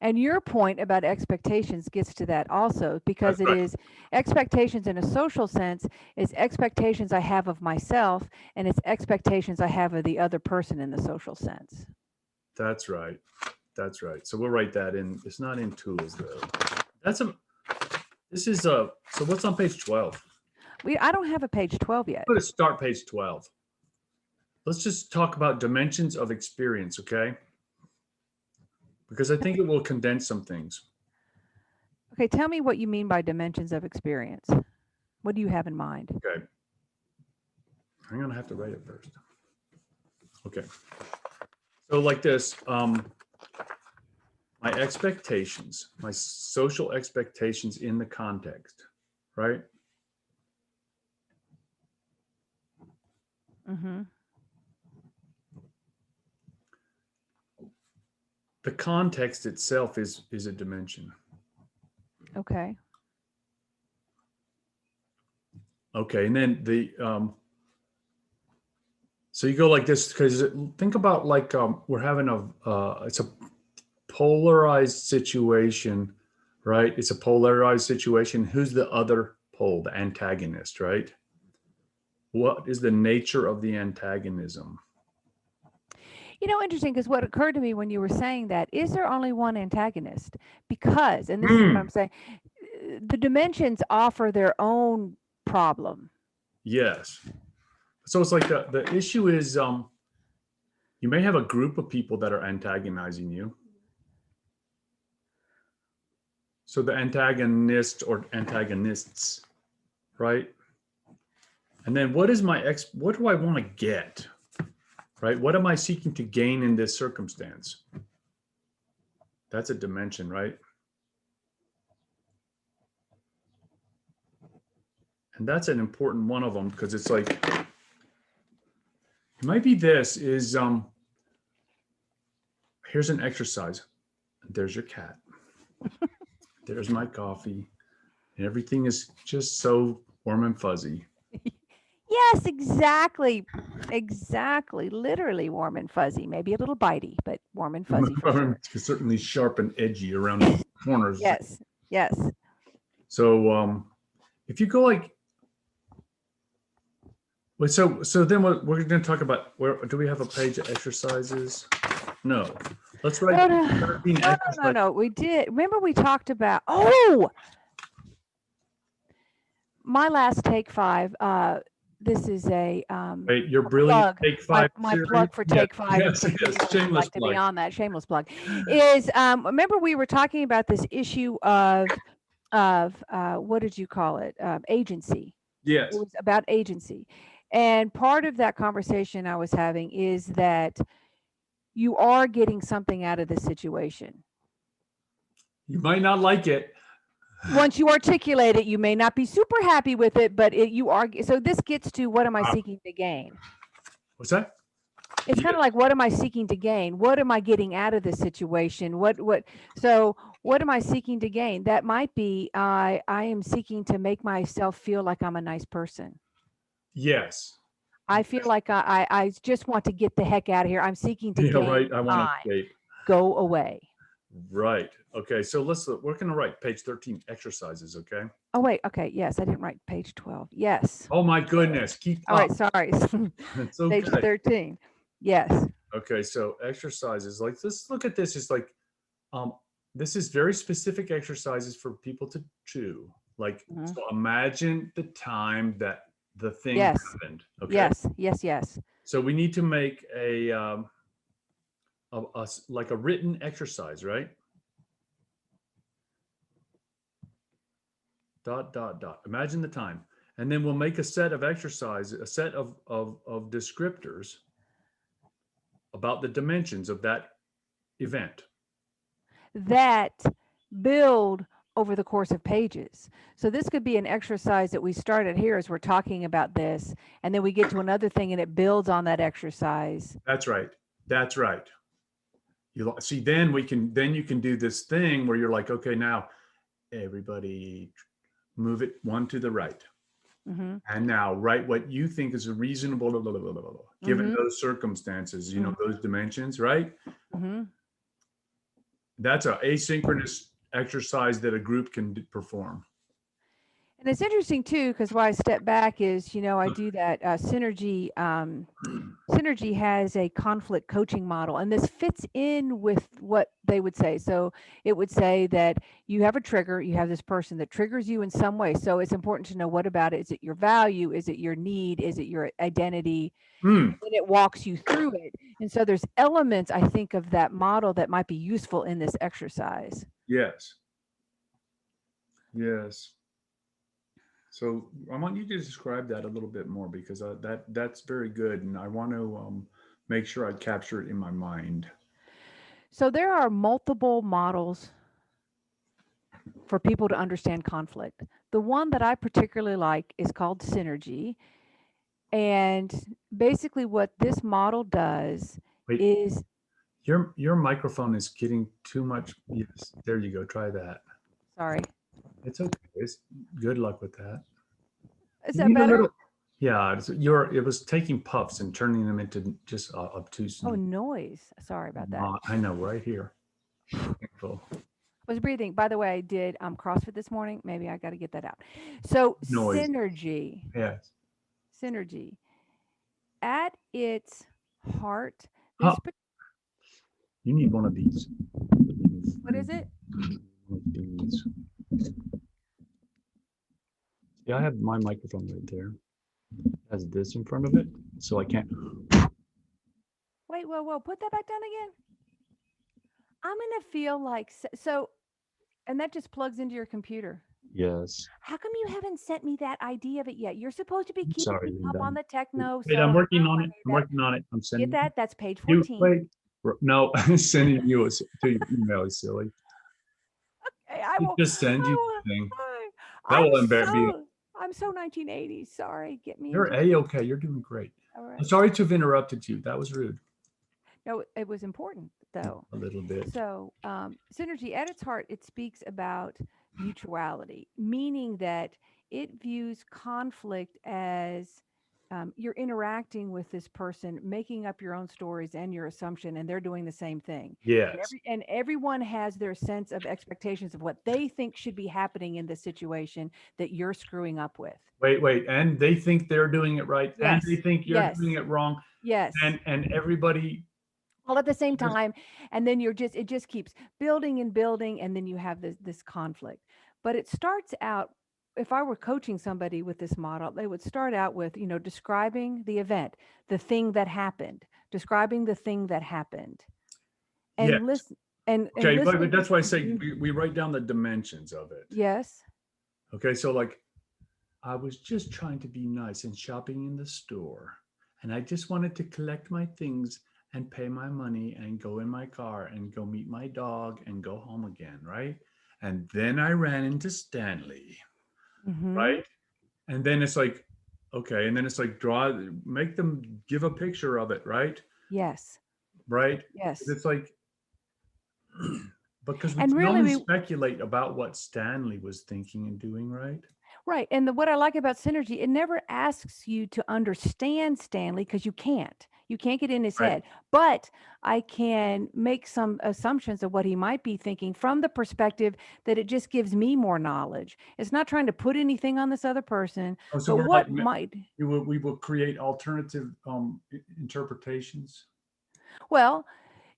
And your point about expectations gets to that also, because That's it right. is expectations in a social sense is expectations I have of myself, and it's expectations I have of the other person in the social sense. That's right. That's right. So we'll write that in. It's not in tools though. That's a. This is a. So what's on page 12? I don't have a page 12 yet. Go to start page 12. Let's just talk about dimensions of experience, okay? Because I think it will condense some things. Okay, tell me what you mean by dimensions of experience. What do you have in mind? Okay. I'm gonna have to write it first. Okay. So like this, my expectations, my social expectations in the context, right? Mm-hmm. The context itself is a dimension. Okay. Okay, and then the so you go like this because think about like we're having it's a polarized situation, right? It's a polarized situation. Who's the other pole, the antagonist, right? What is the nature of the antagonism? Interesting, because what occurred to me when you were saying that, is there only one antagonist? Because, and this is what Hmm. I'm saying, the dimensions offer their own problem. Yes. So it's like the issue is you may have a group of people that are antagonizing you. So the antagonist or antagonists, right? And then what is what do I want to get? Right? What am I seeking to gain in this circumstance? That's a dimension, right? And that's an important one of them because it's like it might be this is here's an exercise. There's your cat. There's my coffee. And everything is just so warm and fuzzy. Yes, exactly. Exactly. Literally warm and fuzzy. Maybe a little bitey, but warm and fuzzy for sure. Certainly sharp and edgy around the corners. Yes. Yes. So if you go like wait, so then we're going to talk about where do we have a page of exercises? No. Let's write No, no, 13 no, no, no, exercises. no. We did. Remember, we talked about, my last take five. This is Wait, your a brilliant plug. Take My Five my series? plug for Yes, take five yes, for yes. people who would Shameless like to be plug. on that shameless plug is remember we were talking about this issue of what did you call it, agency. It Yes. was about agency, and part of that conversation I was having is that you are getting something out of the situation. You might not like it. Once you articulate it, you may not be super happy with it, but you are. So this gets to, what am I Ah, seeking to gain? what's that? It's kind Yeah. of like, what am I seeking to gain? What am I getting out of this situation? So what am I seeking to gain? That might be, I am seeking to make myself feel like I'm a nice person. Yes. I feel like I just want to get the heck out of here. I'm seeking to Yeah, gain right. I want to time. escape. Go away. Right. Okay. So we're going to write page 13 exercises. Okay. Oh wait, okay, yes, I didn't write page 12. Yes. Oh my goodness. Keep All up. right, sorry. It's Page okay. 13. Yes. Okay. So exercises like let's look at this. It's like, um, this is very specific exercises for people to do. Like, Mhm. so imagine the time that the thing Yes. happened. Okay. Yes. Yes. Yes. So we need to make like a written exercise, right? Dot dot dot. Imagine the time, and then we'll make a set of exercises, a set of descriptors about the dimensions of that event. That build over the course of pages. So this could be an exercise that we started here as we're talking about this, and then we get to another thing and it builds on that exercise. That's right. That's right. You see, then you can do this thing where you're like, okay, now everybody move it one to the right. Mm-hmm. And now write what you think is a reasonable, blah, blah, blah, blah, blah, given Mm-hmm. those circumstances, Mm-hmm. those dimensions, right? Mm-hmm. That's a asynchronous exercise that a group can perform. And it's interesting too, because why I step back is, I do that synergy. Synergy has a conflict coaching model, and this fits in with what they would say. So it would say that you have a trigger, you have this person that triggers you in some way. So it's important to know what about it. Is it your value? Is it your need? Is it your identity? Mm, And it walks you through it. And so there's elements, I think, of that model that might be useful in this exercise. yes. Yes. So I want you to describe that a little bit more because that's very good, and I want to make sure I capture it in my mind. So there are multiple models for people to understand conflict. The one that I particularly like is called synergy. And basically, what this model does Wait, is, your microphone is getting too much. Yes, there you go. Try that. sorry, It's okay. It's good luck with that. is You that need a better? little. Yeah, it was taking puffs and turning them into just obtuse. Oh, noise. Sorry about that. I know, right here. Painful. I was breathing. By the way, I did CrossFit this morning. Maybe I got to get that out. So, Noise. synergy, Yes. synergy at its heart, Huh. this, You need one of these. what is it? One of these. Yeah, I have my microphone right there. It has this in front of it, so I can't. Wait, whoa, put that back down again. I'm going to feel like, so, and that just plugs into your computer. Yes. How come you haven't sent me that ID of it yet? You're supposed to be I'm keeping sorry, me up Linda. on the techno. Wait, I'm So working on I it. need I'm that. working on it. I'm Get sending that? That's page you. 14. Wait. No, I'm sending you to your email. Is silly. Hey, I will. Just send you I the thing. will. That I'm will be. so. I'm so 1980s. Sorry, get me You're into. a-okay. You're doing great. All I'm right. sorry to have interrupted you. That was rude. No, it was important though. A little bit. So, synergy at its heart, it speaks about mutuality, meaning that it views conflict as you're interacting with this person, making up your own stories and your assumption, and they're doing the same thing. And Yes. everyone has their sense of expectations of what they think should be happening in the situation that you're screwing up with. Wait. And they think they're doing it right, and they Yes, think you're yes, doing it wrong, yes. and everybody All at the same just time, and then it just keeps building and building, and then you have this conflict. But it starts out, if I were coaching somebody with this model, they would start out with, describing the event, the thing that happened, describing the thing that happened, yes. and listen and Okay, but listening. that's why I say we write down the dimensions of it. Yes. Okay, so like I was just trying to be nice and shopping in the store, and I just wanted to collect my things and pay my money and go in my car and go meet my dog and go home again, right? And then I ran into Stanley, Mm-hmm. right? And then it's like, okay, and then it's like make them give a picture of it, right? Yes. Right? Yes. It's like because we And can really, only we speculate about what Stanley was thinking and doing, right? right. And what I like about synergy, it never asks you to understand Stanley because you can't. You can't get in his Right. head. But I can make some assumptions of what he might be thinking from the perspective that it just gives me more knowledge. It's not trying to put anything on this other person, Oh, so but we're like what might, we will create alternative interpretations. well,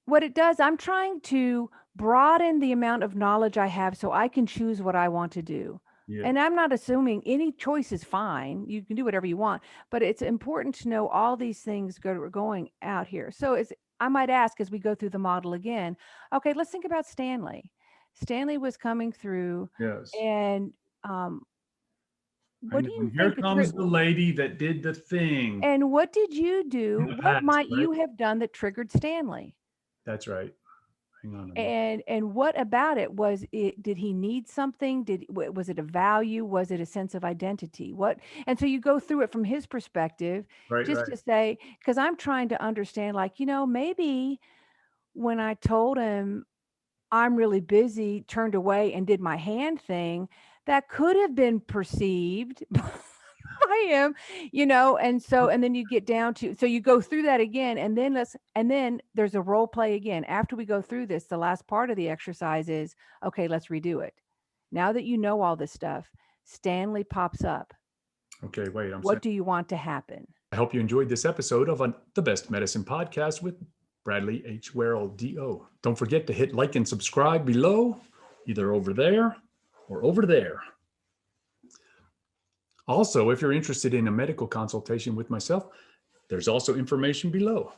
what it does, I'm trying to broaden the amount of knowledge I have so I can choose what I want to do. Yeah. And I'm not assuming any choice is fine. You can do whatever you want, but it's important to know all these things going out here. So I might ask as we go through the model again, okay, let's think about Stanley. Stanley was coming through, Yes. and I what know. do you And here think comes the lady that did the thing and what did you in do? the What past, might right? you have done that triggered Stanley? That's right. Hang on a minute. And what about it? Was it, did he need something? Was it a value? Was it a sense of identity? What? And so you go through it from his perspective, Right, just right. to say, because I'm trying to understand, like, maybe when I told him I'm really busy, turned away and did my hand thing, that could have been perceived I am, and then you get down to, so you go through that again, and then there's a role play again. After we go through this, the last part of the exercise is, okay, let's redo it. Now that you know all this stuff, Stanley pops up. Okay, wait, What do you want to happen? I hope you enjoyed this episode of The Best Medicine Podcast with Bradley H. Werrell, D.O. Don't forget to hit like and subscribe below, either over there or over there. Also, if you're interested in a medical consultation with myself, there's also information below.